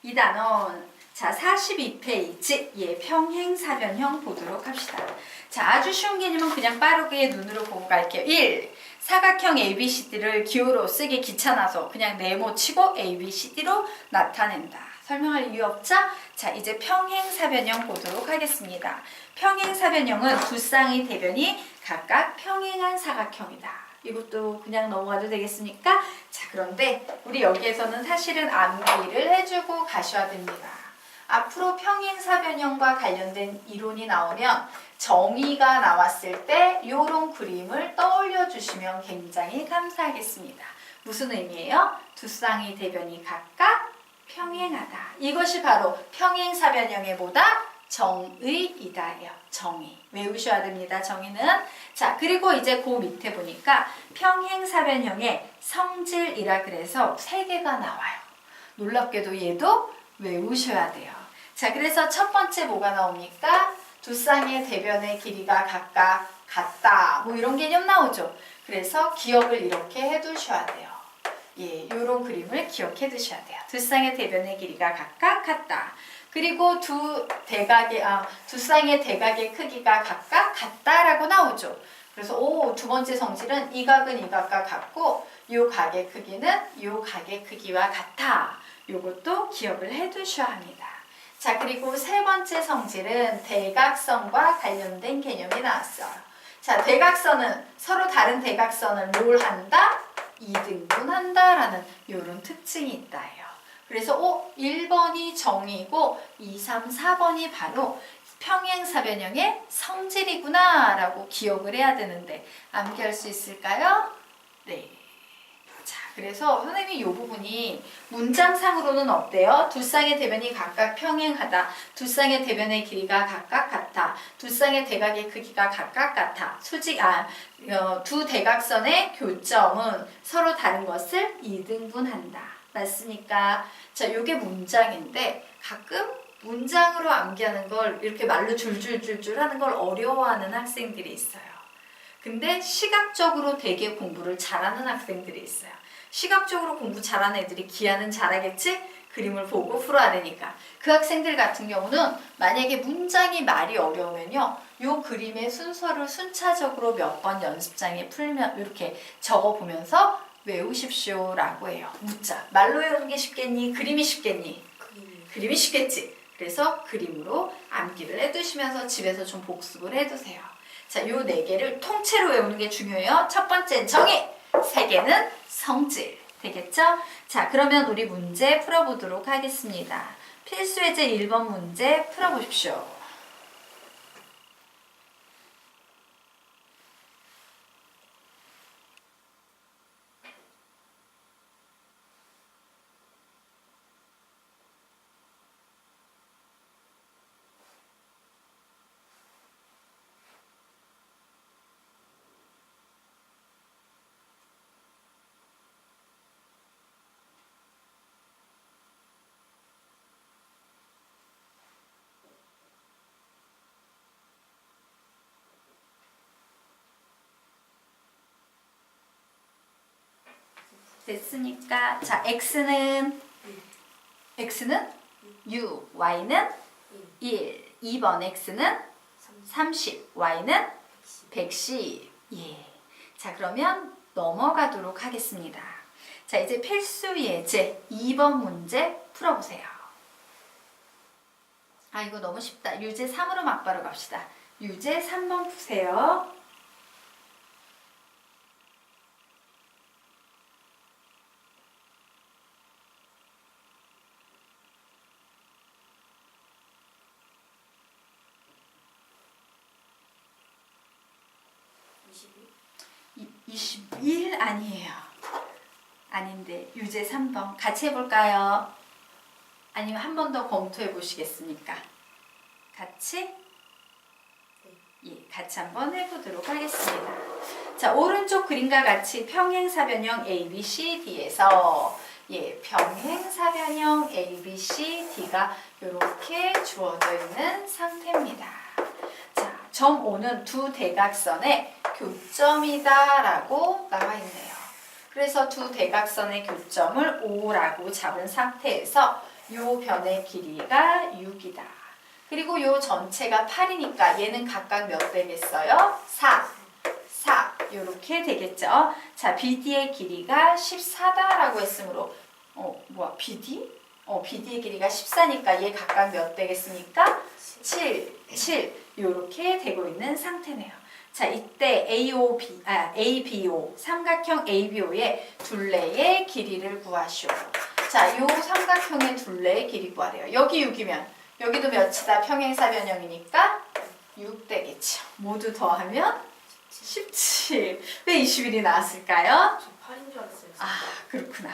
이 단원 자 42페이지 예 평행사변형 보도록 합시다. 자 아주 쉬운 개념은 그냥 빠르게 눈으로 보고 갈게요. 1. 사각형 ABCD를 기호로 쓰기 귀찮아서 그냥 네모치고 ABCD로 나타낸다. 설명할 이유 없죠? 자 이제 평행사변형 보도록 하겠습니다. 평행사변형은 두 쌍의 대변이 각각 평행한 사각형이다. 이것도 그냥 넘어가도 되겠습니까? 자 그런데 우리 여기에서는 사실은 암기를 해주고 가셔야 됩니다. 앞으로 평행사변형과 관련된 이론이 나오면 정의가 나왔을 때 이런 그림을 떠올려 주시면 굉장히 감사하겠습니다. 무슨 의미예요? 두 쌍의 대변이 각각 평행하다. 이것이 바로 평행사변형의 뭐다? 정의이다예요. 정의. 외우셔야 됩니다. 정의는. 자, 그리고 이제 그 밑에 보니까 평행사변형의 성질이라 그래서 3개가 나와요. 놀랍게도 얘도 외우셔야 돼요. 자, 그래서 첫 번째 뭐가 나옵니까? 두 쌍의 대변의 길이가 각각 같다. 뭐 이런 개념 나오죠. 그래서 기억을 이렇게 해두셔야 돼요. 예, 요런 그림을 기억해 두셔야 돼요. 두 쌍의 대변의 길이가 각각 같다. 그리고 두 쌍의 대각의 크기가 각각 같다라고 나오죠. 그래서 두 번째 성질은 이 각은 이 각과 같고 요 각의 크기는 요 각의 크기와 같아. 요것도 기억을 해 두셔야 합니다. 자, 그리고 세 번째 성질은 대각선과 관련된 개념이 나왔어요. 자, 대각선은 서로 다른 대각선을 뭘 한다? 이등분한다라는 이런 특징이 있다예요. 그래서 1번이 정의고 2, 3, 4번이 바로 평행사변형의 성질이구나 라고 기억을 해야 되는데 암기할 수 있을까요? 네. 자, 그래서 선생님이 이 부분이 문장상으로는 어때요? 두 쌍의 대변이 각각 평행하다. 두 쌍의 대변의 길이가 각각 같다. 두 쌍의 대각의 크기가 각각 같아. 두 대각선의 교점은 서로 다른 것을 이등분한다. 맞습니까? 자, 요게 문장인데 가끔 문장으로 암기하는 걸 이렇게 말로 줄줄줄줄 하는 걸 어려워하는 학생들이 있어요. 근데 시각적으로 되게 공부를 잘하는 학생들이 있어요. 시각적으로 공부 잘하는 애들이 기하는 잘하겠지? 그림을 보고 풀어야 되니까. 그 학생들 같은 경우는 만약에 문장이 말이 어려우면요. 요 그림의 순서를 순차적으로 몇 번 연습장에 풀면 이렇게 적어보면서 외우십시오 라고 해요. 묻자. 말로 외우는 게 쉽겠니? 그림이 쉽겠니? 그림이 쉽겠지. 그래서 그림으로 암기를 해두시면서 집에서 좀 복습을 해두세요. 자, 요 4개를 통째로 외우는 게 중요해요. 첫 번째는 정의, 3개는 성질. 되겠죠? 자, 그러면 우리 문제 풀어보도록 하겠습니다. 필수예제 1번 문제 풀어보십시오. 됐으니까 자 x는 u, y는 1, 2번 x는 30, y는 110. 예. 자, 그러면 넘어가도록 하겠습니다. 자, 이제 필수 예제 2번 문제 풀어보세요. 아, 이거 너무 쉽다. 유제 3으로 막바로 갑시다. 유제 3번 푸세요. 이 21 아니에요. 아닌데 유제 3번 같이 해볼까요? 아니면 한 번 더 검토해 보시겠습니까? 같이? 예, 같이 한번 해보도록 하겠습니다. 자, 오른쪽 그림과 같이 평행사변형 ABCD에서 예, 평행사변형 ABCD가 이렇게 주어져 있는 상태입니다. 자, 점 O는 두 대각선의 교점이다 라고 나와 있네요. 그래서 두 대각선의 교점을 O라고 잡은 상태에서 요 변의 길이가 6이다. 그리고 요 전체가 8이니까 얘는 각각 몇 되겠어요? 4. 4. 요렇게 되겠죠. 자, BD의 길이가 14다라고 했으므로 BD? BD의 길이가 14니까 얘 각각 몇 되겠습니까? 7. 7. 요렇게 되고 있는 상태네요. 자, 이때 ABO, 삼각형 ABO의 둘레의 길이를 구하시오. 자, 요 삼각형의 둘레의 길이 구하래요. 여기 6이면 여기도 몇이다? 평행사변형이니까 6 되겠죠. 모두 더하면 17. 왜 21이 나왔을까요? 저 8인 줄 알았어요. 아, 그렇구나.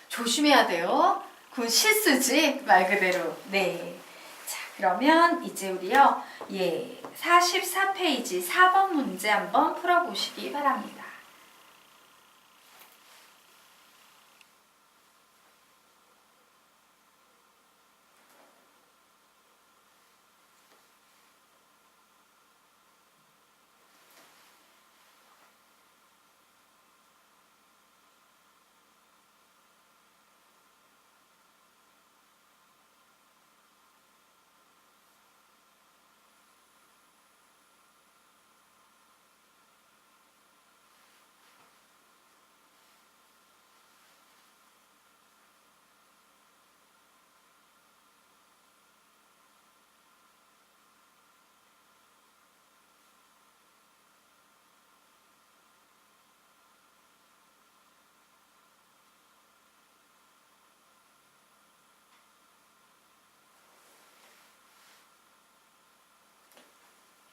조심해야 돼요. 그건 실수지, 말 그대로. 네. 자, 그러면 이제 우리요, 44페이지 4번 문제 한번 풀어보시기 바랍니다.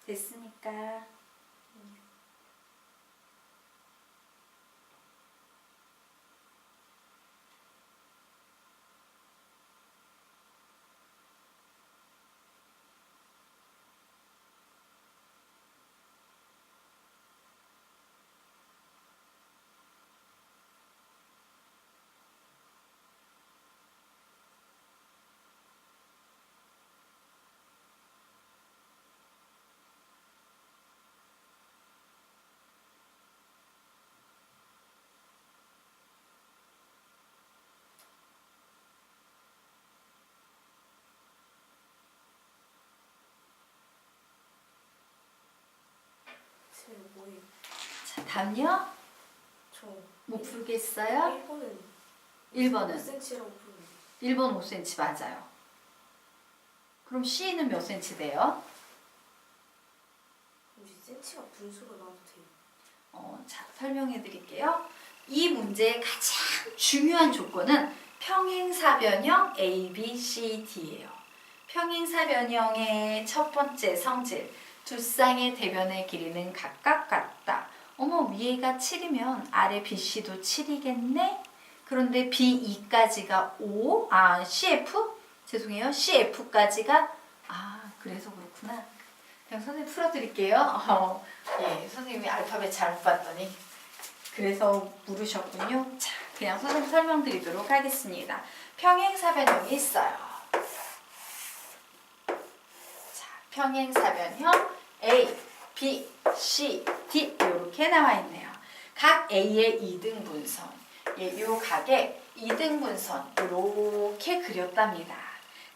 됐으니까. 뭐예요? 자, 다음요. 저 못 풀겠어요? 1번은 1번은? 5cm라고 부르는 1번 5cm 맞아요. 그럼 C는 몇 cm 돼요? 혹시 cm가 분수로 나와도 돼요? 자, 설명해 드릴게요. 이 문제의 가장 중요한 조건은 평행사변형 ABCD예요. 평행사변형의 첫 번째 성질, 두 쌍의 대변의 길이는 각각 같다. 어머, 위에가 7이면 아래 BC도 7이겠네? 그런데 B2까지가 5, CF? 죄송해요. CF까지가, 그래서 그렇구나. 그냥 선생님 풀어드릴게요. 예, 선생님이 알파벳 잘못 봤더니. 그래서 물으셨군요. 자, 그냥 선생님 설명드리도록 하겠습니다. 평행사변형이 있어요. 자, 평행사변형 A, B, C, D 이렇게 나와 있네요. 각 A의 2등분선, 요 각의 2등분선 이렇게 그렸답니다.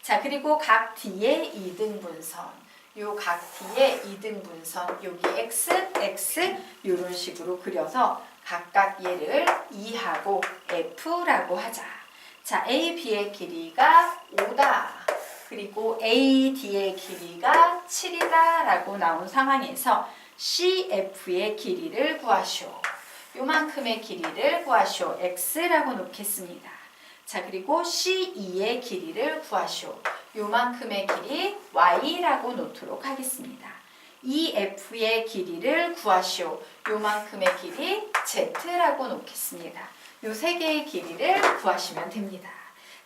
자, 그리고 각 D의 2등분선, 요 각 D의 2등분선, 여기 X, X 이런 식으로 그려서 각각 얘를 2하고 F라고 하자. 자, AB의 길이가 5다. 그리고 AD의 길이가 7이다 라고 나온 상황에서 CF의 길이를 구하시오. 요만큼의 길이를 구하시오. X라고 놓겠습니다. 자, 그리고 CE의 길이를 구하시오. 요만큼의 길이 Y라고 놓도록 하겠습니다. EF의 길이를 구하시오. 요만큼의 길이 Z라고 놓겠습니다. 요 세 개의 길이를 구하시면 됩니다.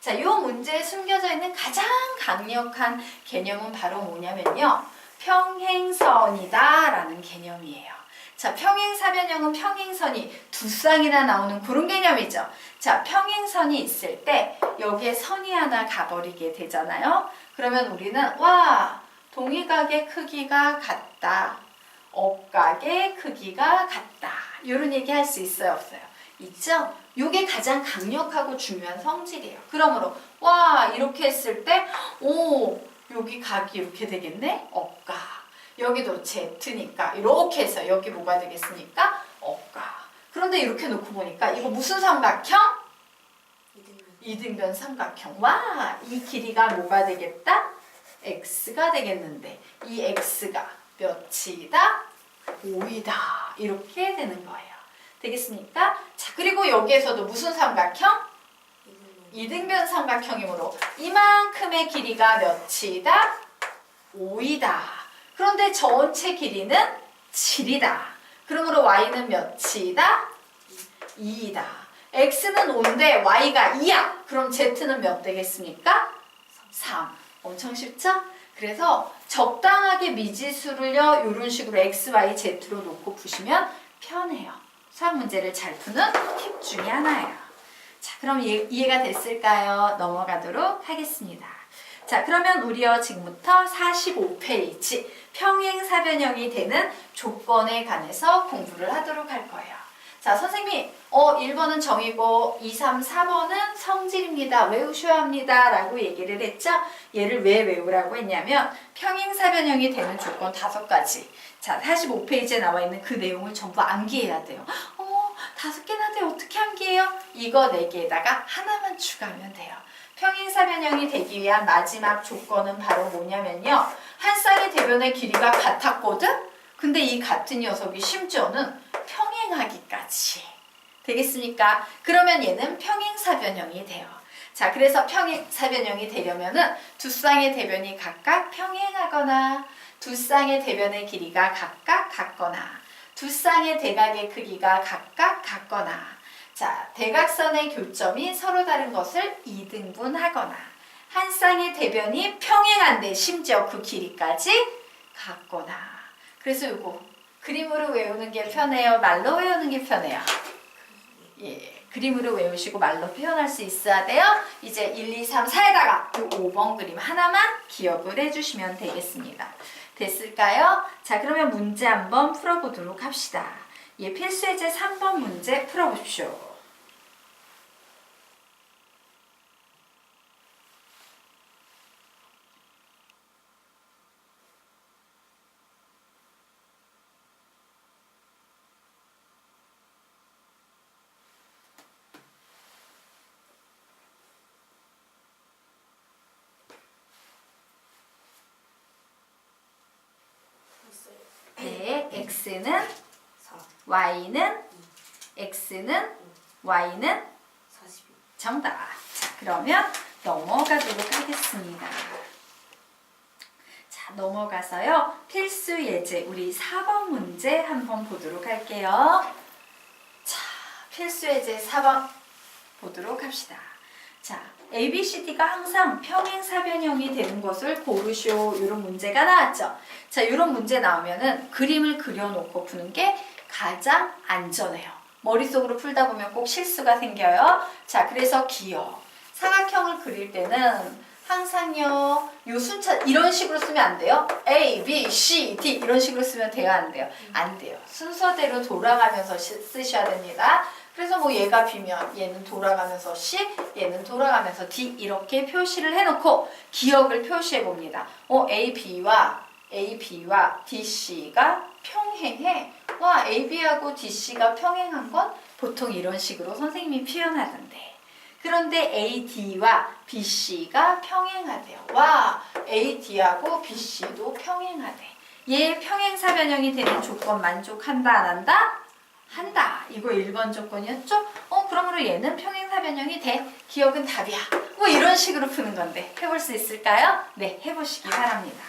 자, 요 문제에 숨겨져 있는 가장 강력한 개념은 바로 뭐냐면요. 평행선이다 라는 개념이에요. 자, 평행사변형은 평행선이 두 쌍이나 나오는 그런 개념이죠. 자, 평행선이 있을 때 여기에 선이 하나 가버리게 되잖아요. 그러면 우리는 동의각의 크기가 같다. 억각의 크기가 같다. 이런 얘기 할 수 있어요, 없어요? 있죠? 요게 가장 강력하고 중요한 성질이에요. 그러므로 와 이렇게 했을 때 오 여기 각이 이렇게 되겠네? 억각. 여기도 Z니까 이렇게 해서 여기 뭐가 되겠습니까? 억각. 그런데 이렇게 놓고 보니까 이거 무슨 삼각형? 이등변 삼각형. 와, 이 길이가 뭐가 되겠다? x가 되겠는데 이 x가 몇이다? 5이다. 이렇게 되는 거예요. 되겠습니까? 자, 그리고 여기에서도 무슨 삼각형? 이등변 삼각형이므로 이만큼의 길이가 몇이다? 5이다. 그런데 전체 길이는 7이다. 그러므로 y는 몇이다? 2이다. x는 5인데 y가 2야. 그럼 z는 몇 되겠습니까? 3. 엄청 쉽죠? 그래서 적당하게 미지수를요 이런 식으로 x, y, z로 놓고 푸시면 편해요. 수학 문제를 잘 푸는 팁 중에 하나예요. 자, 그럼 이해가 됐을까요? 넘어가도록 하겠습니다. 자, 그러면 우리요 지금부터 45페이지 평행사변형이 되는 조건에 관해서 공부를 하도록 할 거예요. 자, 선생님 1번은 정의고 2, 3, 4번은 성질입니다. 외우셔야 합니다. 라고 얘기를 했죠. 얘를 왜 외우라고 했냐면 평행사변형이 되는 조건 5가지. 자, 45페이지에 나와 있는 그 내용을 전부 암기해야 돼요. 5개나 돼. 어떻게 암기해요? 이거 4개에다가 하나만 추가하면 돼요. 평행사변형이 되기 위한 마지막 조건은 바로 뭐냐면요. 한 쌍의 대변의 길이가 같았거든? 근데 이 같은 녀석이 심지어는 평행하기까지. 되겠습니까? 그러면 얘는 평행사변형이 돼요. 자, 그래서 평행사변형이 되려면은 두 쌍의 대변이 각각 평행하거나 두 쌍의 대변의 길이가 각각 같거나 두 쌍의 대각의 크기가 각각 같거나 자, 대각선의 교점이 서로 다른 것을 이등분하거나 한 쌍의 대변이 평행한데 심지어 그 길이까지 같거나 그래서 이거 그림으로 외우는 게 편해요? 말로 외우는 게 편해요? 예, 그림으로 외우시고 말로 표현할 수 있어야 돼요. 이제 1, 2, 3, 4에다가 이 5번 그림 하나만 기억을 해주시면 되겠습니다. 됐을까요? 자, 그러면 문제 한번 풀어보도록 합시다. 예, 필수예제 3번 문제 풀어보십시오. 네, x는 4, y는 x는 y는 42. 정답. 자, 그러면 넘어가도록 하겠습니다. 자, 넘어가서요. 필수 예제 우리 4번 문제 한번 보도록 할게요. 자, 필수 예제 4번 보도록 합시다. 자, ABCD가 항상 평행사변형이 되는 것을 고르쇼. 이런 문제가 나왔죠. 자, 이런 문제 나오면은 그림을 그려놓고 푸는 게 가장 안전해요. 머릿속으로 풀다 보면 꼭 실수가 생겨요. 자, 그래서 기억. 사각형을 그릴 때는 항상요, 요 순차 이런 식으로 쓰면 안 돼요. A, B, C, D 이런 식으로 쓰면 돼요, 안 돼요? 안 돼요. 순서대로 돌아가면서 쓰셔야 됩니다. 그래서 뭐 얘가 B면 얘는 돌아가면서 C, 얘는 돌아가면서 D 이렇게 표시를 해놓고 기억을 표시해 봅니다. A, B와 DC가 평행해. 와, AB하고 DC가 평행한 건 보통 이런 식으로 선생님이 표현하던데. 그런데 AD와 BC가 평행하대요. 와, AD하고 BC도 평행하대. 얘 평행사변형이 되는 조건 만족한다, 안 한다? 한다. 이거 1번 조건이었죠? 그러므로 얘는 평행사변형이 돼. 기억은 답이야. 뭐 이런 식으로 푸는 건데 해볼 수 있을까요? 네, 해보시기 바랍니다.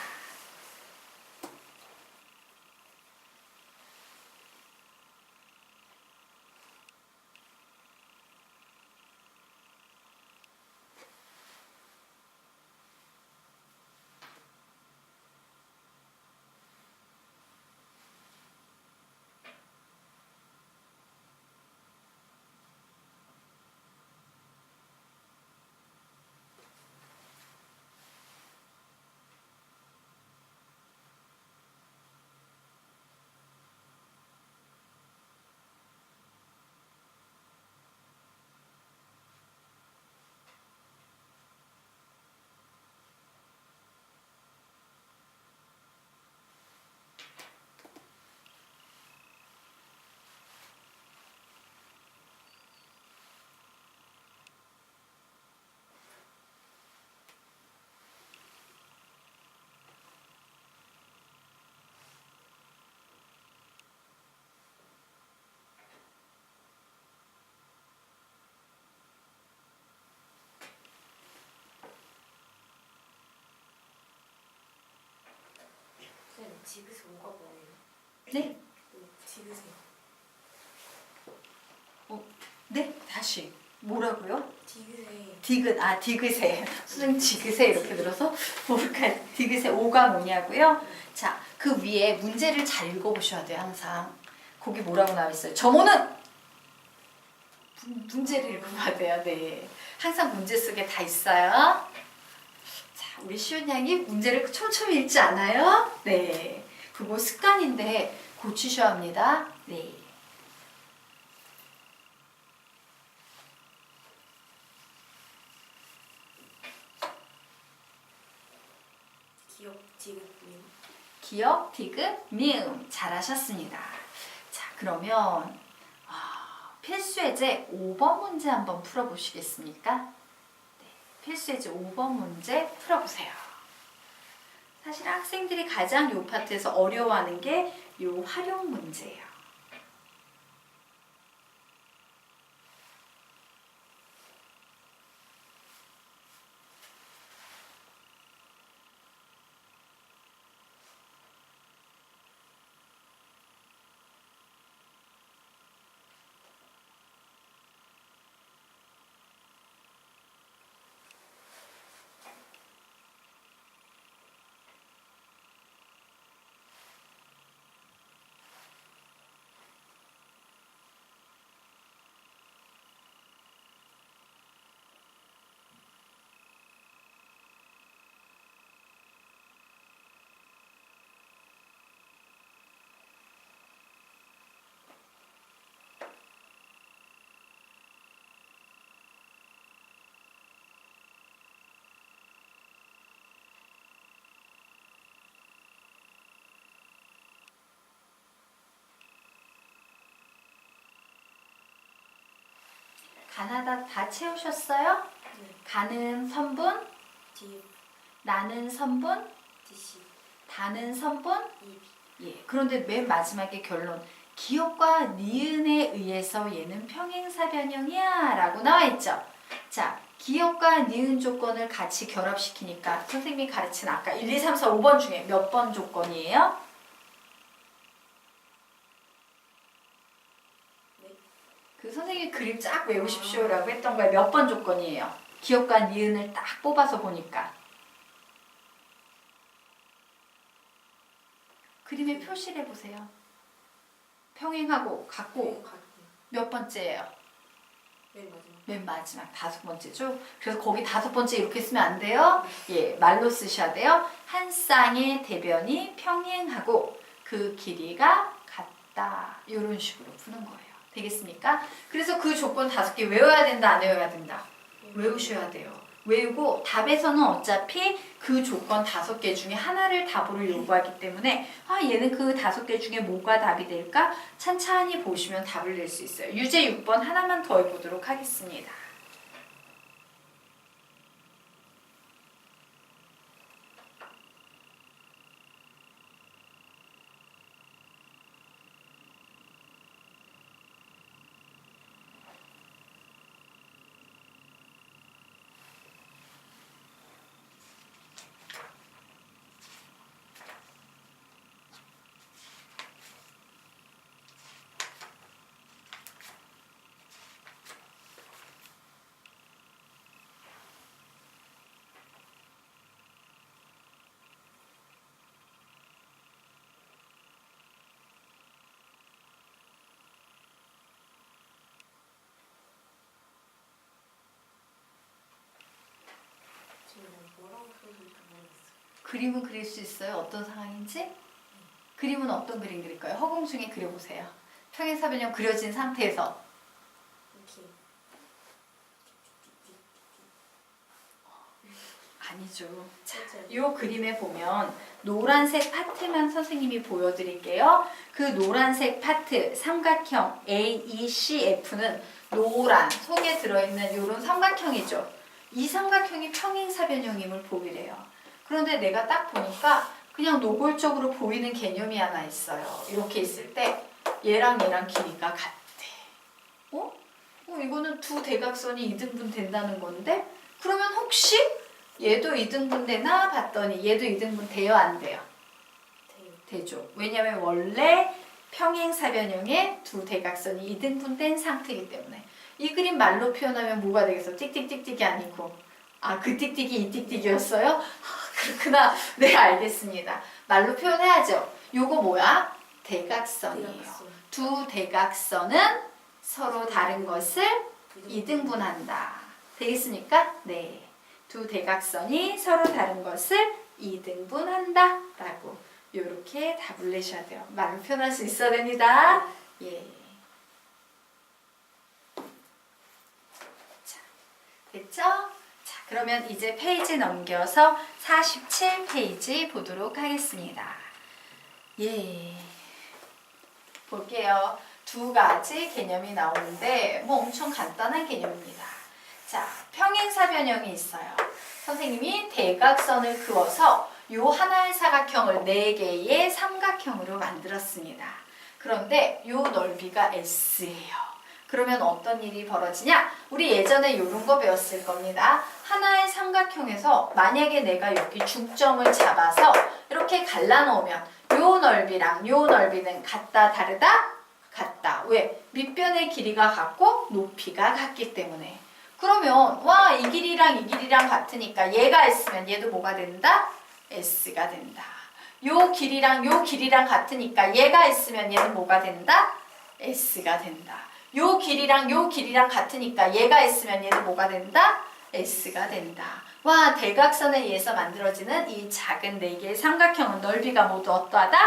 디귿의 5가 뭐예요? 네? 디귿의 네? 다시 뭐라고요? 디귿의 디귿에 선생님 디귿에 이렇게 들어서 뭘까? 디귿의 5가 뭐냐고요? 자, 그 위에 문제를 잘 읽어보셔야 돼요. 항상 거기 뭐라고 나와 있어요? 점호는 문제를 읽어봐야 돼요. 네, 항상 문제 속에 다 있어요. 자, 우리 시온 양이 문제를 촘촘히 읽지 않아요? 네, 그거 습관인데 고치셔야 합니다. 네. 기억 디귿님 기억, 디귿, 미음 잘하셨습니다. 자, 그러면 필수예제 5번 문제 한번 풀어보시겠습니까? 네, 필수예제 5번 문제 풀어보세요. 사실 학생들이 가장 이 파트에서 어려워하는 게 이 활용 문제예요. 가나다 다 채우셨어요? 네. 가는 선분, 디 나는 선분, 디시 다는 선분. 이비 예. 그런데 맨 마지막에 결론. 기억과 니은에 의해서 얘는 평행사 변형이야 라고 나와 있죠. 자, 기억과 니은 조건을 같이 결합시키니까 선생님이 가르친 아까 1, 2, 3, 4, 5번 중에 몇 번 조건이에요? 네. 그 선생님이 그림 쫙 외우십시오 라고 했던 거에 몇 번 조건이에요? 기억과 니은을 딱 뽑아서 보니까 그림에 표시를 해보세요. 평행하고 같고 같고 몇 번째예요? 맨 마지막 맨 마지막 5번째죠. 그래서 거기 5번째 이렇게 쓰면 안 돼요. 예, 말로 쓰셔야 돼요. 한 쌍의 대변이 평행하고 그 길이가 같다. 이런 식으로 푸는 거예요. 되겠습니까? 그래서 그 조건 5개 외워야 된다, 안 외워야 된다? 외우셔야 돼요. 외우고 답에서는 어차피 그 조건 5개 중에 하나를 답으로 요구하기 때문에 얘는 그 5개 중에 뭐가 답이 될까? 찬찬히 보시면 답을 낼 수 있어요. 유제 6번 하나만 더 해보도록 하겠습니다. 지금 뭐라고 써있는지 모르겠어요. 그림은 그릴 수 있어요. 어떤 상황인지? 그림은 어떤 그림 그릴까요? 허공 중에 그려보세요. 평행사 변형 그려진 상태에서 이렇게 아니죠. 자, 맞아요. 이 그림에 보면 노란색 파트만 선생님이 보여드릴게요. 그 노란색 파트 삼각형 AECF는 노란 속에 들어있는 이런 삼각형이죠. 이 삼각형이 평행사 변형임을 보이래요. 그런데 내가 딱 보니까 그냥 노골적으로 보이는 개념이 하나 있어요. 이렇게 있을 때 얘랑 얘랑 길이가 같대. 이거는 두 대각선이 이등분 된다는 건데 그러면 혹시 얘도 이등분 되나 봤더니 얘도 이등분 돼요, 안 돼요? 돼요. 되죠. 왜냐면 원래 평행사변형의 두 대각선이 이등분된 상태이기 때문에. 이 그림 말로 표현하면 뭐가 되겠어? 띡띡띡띡이 아니고. 아, 그 띡띡이 이 띡띡이었어요? 그렇구나. 네, 알겠습니다. 말로 표현해야죠. 요거 뭐야? 대각선이에요. 대각선. 두 대각선은 서로 다른 것을 이등분한다. 되겠습니까? 네. 두 대각선이 서로 다른 것을 이등분한다. 라고 요렇게 답을 내셔야 돼요. 말로 표현할 수 있어야 됩니다. 예. 자, 됐죠? 자, 그러면 이제 페이지 넘겨서 47페이지 보도록 하겠습니다. 예. 볼게요. 두 가지 개념이 나오는데 뭐 엄청 간단한 개념입니다. 자, 평행사변형이 있어요. 선생님이 대각선을 그어서 요 하나의 사각형을 4개의 삼각형으로 만들었습니다. 그런데 요 넓이가 S예요. 그러면 어떤 일이 벌어지냐? 우리 예전에 요런 거 배웠을 겁니다. 하나의 삼각형에서 만약에 내가 여기 중점을 잡아서 이렇게 갈라놓으면 요 넓이랑 요 넓이는 같다 다르다? 같다. 왜? 밑변의 길이가 같고 높이가 같기 때문에. 그러면 와, 이 길이랑 이 길이랑 같으니까 얘가 S면 얘도 뭐가 된다? S가 된다. 요 길이랑 요 길이랑 같으니까 얘가 S면 얘는 뭐가 된다? S가 된다. 요 길이랑 요 길이랑 같으니까 얘가 S면 얘는 뭐가 된다? S가 된다. 와, 대각선에 의해서 만들어지는 이 작은 4개의 삼각형은 넓이가 모두 어떠하다?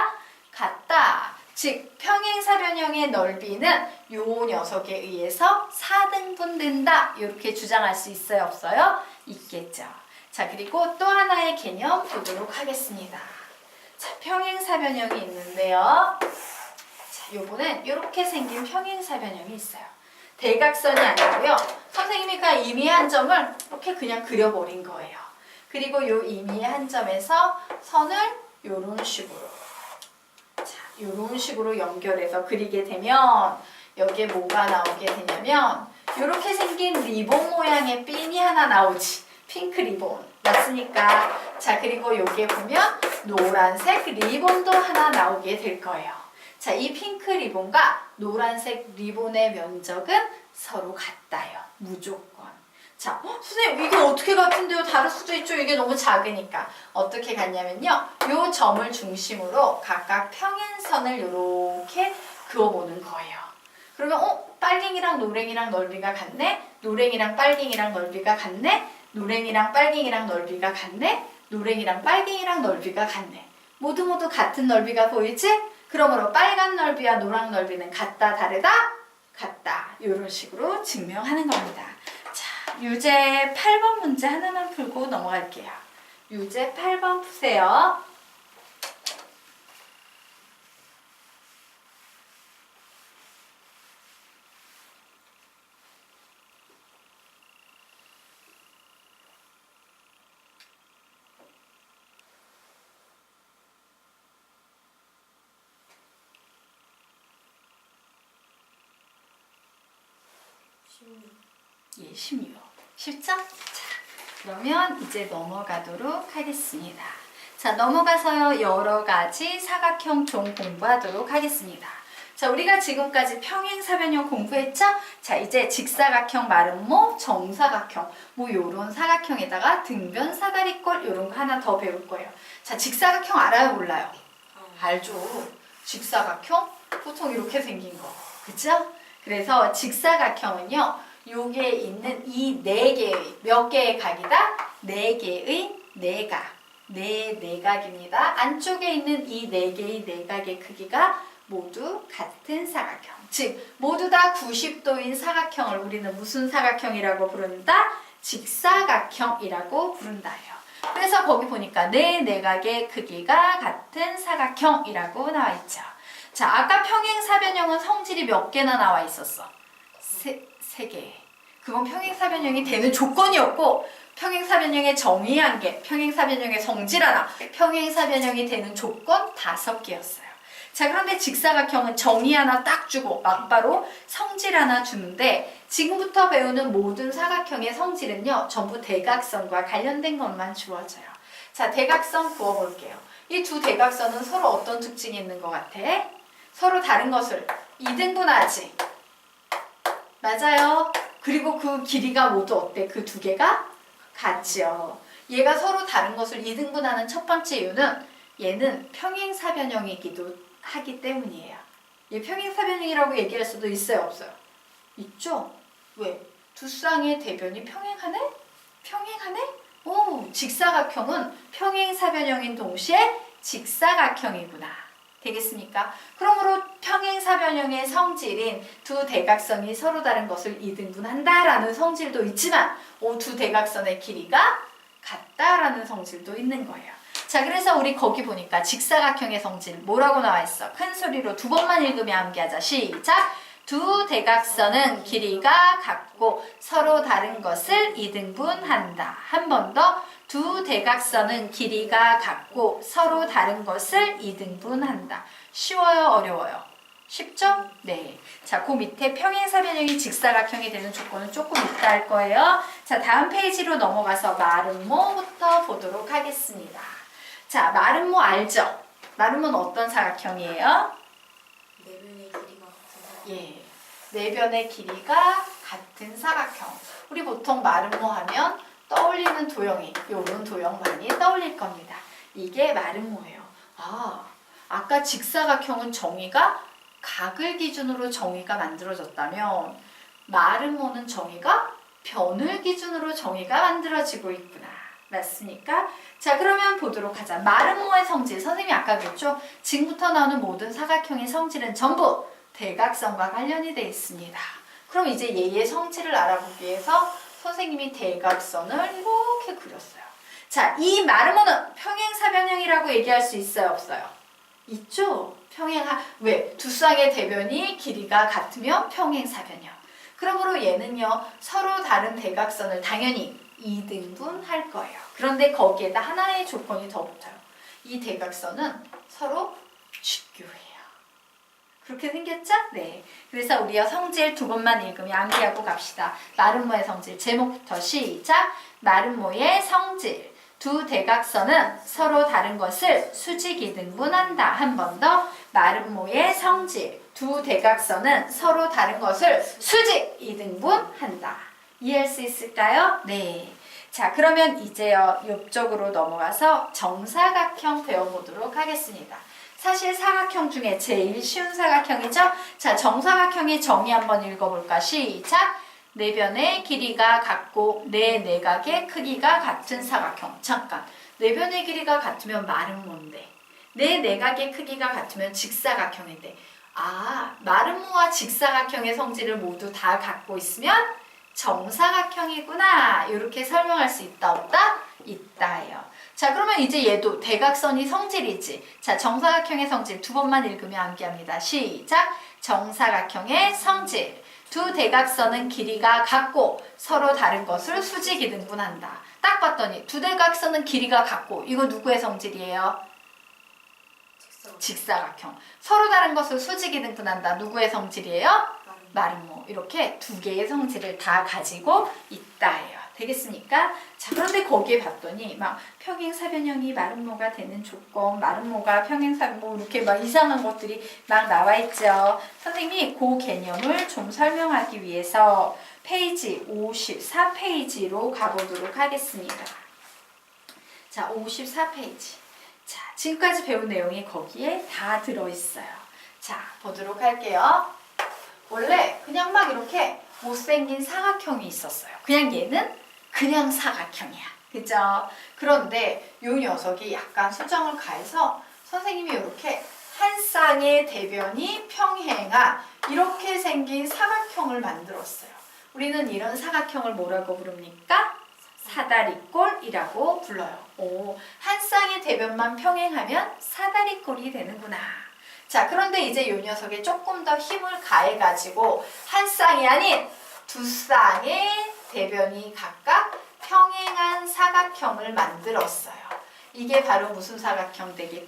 같다. 즉 평행사변형의 넓이는 요 녀석에 의해서 4등분된다. 이렇게 주장할 수 있어요? 없어요? 있겠죠. 자, 그리고 또 하나의 개념 보도록 하겠습니다. 자, 평행사변형이 있는데요. 자, 요거는 이렇게 생긴 평행사변형이 있어요. 대각선이 아니고요. 선생님이 그냥 임의의 한 점을 이렇게 그냥 그려버린 거예요. 그리고 요 임의의 한 점에서 선을 요런 식으로, 자, 요런 식으로 연결해서 그리게 되면 여기에 뭐가 나오게 되냐면 요렇게 생긴 리본 모양의 핀이 하나 나오지. 핑크 리본. 맞습니까? 자, 그리고 여기에 보면 노란색 리본도 하나 나오게 될 거예요. 자, 이 핑크 리본과 노란색 리본의 면적은 서로 같다요. 무조건. 자, 선생님 이게 어떻게 같은데요? 다를 수도 있죠. 이게 너무 작으니까. 어떻게 같냐면요. 요 점을 중심으로 각각 평행선을 이렇게 그어보는 거예요. 그러면 빨갱이랑 노랭이랑 넓이가 같네? 노랭이랑 빨갱이랑 넓이가 같네? 노랭이랑 빨갱이랑 넓이가 같네? 노랭이랑 빨갱이랑 넓이가 같네. 모두 같은 넓이가 보이지? 그러므로 빨간 넓이와 노랑 넓이는 같다, 다르다? 같다. 이런 식으로 증명하는 겁니다. 자, 유제 8번 문제 하나만 풀고 넘어갈게요. 유제 8번 푸세요. 예, 16. 쉽죠? 자, 그러면 이제 넘어가도록 하겠습니다. 자, 넘어가서요, 여러 가지 사각형 종 공부하도록 하겠습니다. 자, 우리가 지금까지 평행사변형 공부했죠? 자, 이제 직사각형, 마름모, 정사각형, 뭐 요런 사각형에다가 등변, 사다리꼴 요런 거 하나 더 배울 거예요. 자, 직사각형 알아요, 몰라요? 알죠. 직사각형 보통 이렇게 생긴 거. 그쵸? 그래서 직사각형은요, 요게 있는 이 4개의, 몇 개의 각이다? 4개의 내각. 내각입니다. 안쪽에 있는 이 4개의 내각의 크기가 모두 같은 사각형. 즉, 모두 다 90도인 사각형을 우리는 무슨 사각형이라고 부른다? 직사각형이라고 부른다요. 그래서 거기 보니까 네 내각의 크기가 같은 사각형이라고 나와 있죠. 자, 아까 평행사변형은 성질이 몇 개나 나와 있었어? 세 개. 그건 평행사변형이 되는 조건이었고, 평행사변형의 정의한 개, 평행사변형의 성질 하나, 평행사변형이 되는 조건 5개였어요. 자, 그런데 직사각형은 정의 하나 딱 주고 막바로 성질 하나 주는데, 지금부터 배우는 모든 사각형의 성질은요, 전부 대각선과 관련된 것만 주어져요. 자, 대각선 그어볼게요. 이 두 대각선은 서로 어떤 특징이 있는 것 같아? 서로 다른 것을 이등분하지. 맞아요. 그리고 그 길이가 모두 어때? 그 두 개가 같지요. 얘가 서로 다른 것을 이등분하는 첫 번째 이유는 얘는 평행사변형이기도 하기 때문이에요. 얘 평행사변형이라고 얘기할 수도 있어요, 없어요? 있죠? 왜? 두 쌍의 대변이 평행하네? 평행하네? 오, 직사각형은 평행사변형인 동시에 직사각형이구나. 되겠습니까? 그러므로 평행사변형의 성질인 두 대각선이 서로 다른 것을 이등분한다라는 성질도 있지만 두 대각선의 길이가 같다라는 성질도 있는 거예요. 자, 그래서 우리 거기 보니까 직사각형의 성질 뭐라고 나와 있어? 큰 소리로 두 번만 읽으며 암기하자. 시작! 두 대각선은 길이가 같고 서로 다른 것을 이등분한다. 한 번 더. 두 대각선은 길이가 같고 서로 다른 것을 이등분한다. 쉬워요? 어려워요? 쉽죠? 네. 자, 그 밑에 평행사변형이 직사각형이 되는 조건은 조금 있다 할 거예요. 자, 다음 페이지로 넘어가서 마름모부터 보도록 하겠습니다. 자, 마름모 알죠? 마름모는 어떤 사각형이에요? 내면의 길이가 같은 예, 네 변의 길이가 같은 사각형. 우리 보통 마름모 하면 떠올리는 도형이 요런 도형 많이 떠올릴 겁니다. 이게 마름모예요. 아까 직사각형은 정의가 각을 기준으로 정의가 만들어졌다면 마름모는 정의가 변을 기준으로 정의가 만들어지고 있구나. 맞습니까? 자, 그러면 보도록 하자. 마름모의 성질, 선생님이 아까 그랬죠? 지금부터 나오는 모든 사각형의 성질은 전부 대각선과 관련이 되어 있습니다. 그럼 이제 얘의 성질을 알아보기 위해서 선생님이 대각선을 이렇게 그렸어요. 자, 이 마름모는 평행사변형이라고 얘기할 수 있어요, 없어요? 있죠? 왜? 두 쌍의 대변이 길이가 같으면 평행사변형. 그러므로 얘는요, 서로 다른 대각선을 당연히 이등분할 거예요. 그런데 거기에다 하나의 조건이 더 붙어요. 이 대각선은 서로 직교해요. 그렇게 생겼죠? 네. 그래서 우리가 성질 두 번만 읽으면 암기하고 갑시다. 마름모의 성질 제목부터 시작. 마름모의 성질. 두 대각선은 서로 다른 것을 수직 이등분한다. 한 번 더. 마름모의 성질. 두 대각선은 서로 다른 것을 수직 이등분한다. 이해할 수 있을까요? 네. 자, 그러면 이제요, 옆쪽으로 넘어가서 정사각형 배워보도록 하겠습니다. 사실 사각형 중에 제일 쉬운 사각형이죠? 자, 정사각형의 정의 한번 읽어볼까? 시작! 네 변의 길이가 같고 네 내각의 크기가 같은 사각형. 잠깐, 네 변의 길이가 같으면 마름모인데 네 내각의 크기가 같으면 직사각형인데 마름모와 직사각형의 성질을 모두 다 갖고 있으면 정사각형이구나. 이렇게 설명할 수 있다, 없다? 있다예요. 자, 그러면 이제 얘도 대각선이 성질이지. 자, 정사각형의 성질 두 번만 읽으면 암기합니다. 시작! 정사각형의 성질. 두 대각선은 길이가 같고 서로 다른 것을 수직 이등분한다. 딱 봤더니 두 대각선은 길이가 같고 이거 누구의 성질이에요? 직사각형. 서로 다른 것을 수직 이등분한다. 누구의 성질이에요? 마름모. 이렇게 두 개의 성질을 다 가지고 있다예요. 되겠습니까? 자, 그런데 거기에 봤더니 막 평행사변형이 마름모가 되는 조건, 마름모가 평행사변 이렇게 막 이상한 것들이 막 나와 있죠. 선생님이 그 개념을 좀 설명하기 위해서 페이지 54페이지로 가보도록 하겠습니다. 자, 54페이지. 자, 지금까지 배운 내용이 거기에 다 들어있어요. 자, 보도록 할게요. 원래 그냥 막 이렇게 못생긴 사각형이 있었어요. 그냥 얘는 그냥 사각형이야. 그죠? 그런데 이 녀석이 약간 수정을 가해서 선생님이 이렇게 한 쌍의 대변이 평행한 이렇게 생긴 사각형을 만들었어요. 우리는 이런 사각형을 뭐라고 부릅니까? 사다리꼴이라고 불러요. 한 쌍의 대변만 평행하면 사다리꼴이 되는구나. 자, 그런데 이제 이 녀석에 조금 더 힘을 가해가지고 한 쌍이 아닌 두 쌍의 대변이 각각 평행한 사각형을 만들었어요. 이게 바로 무슨 사각형 되겠죠?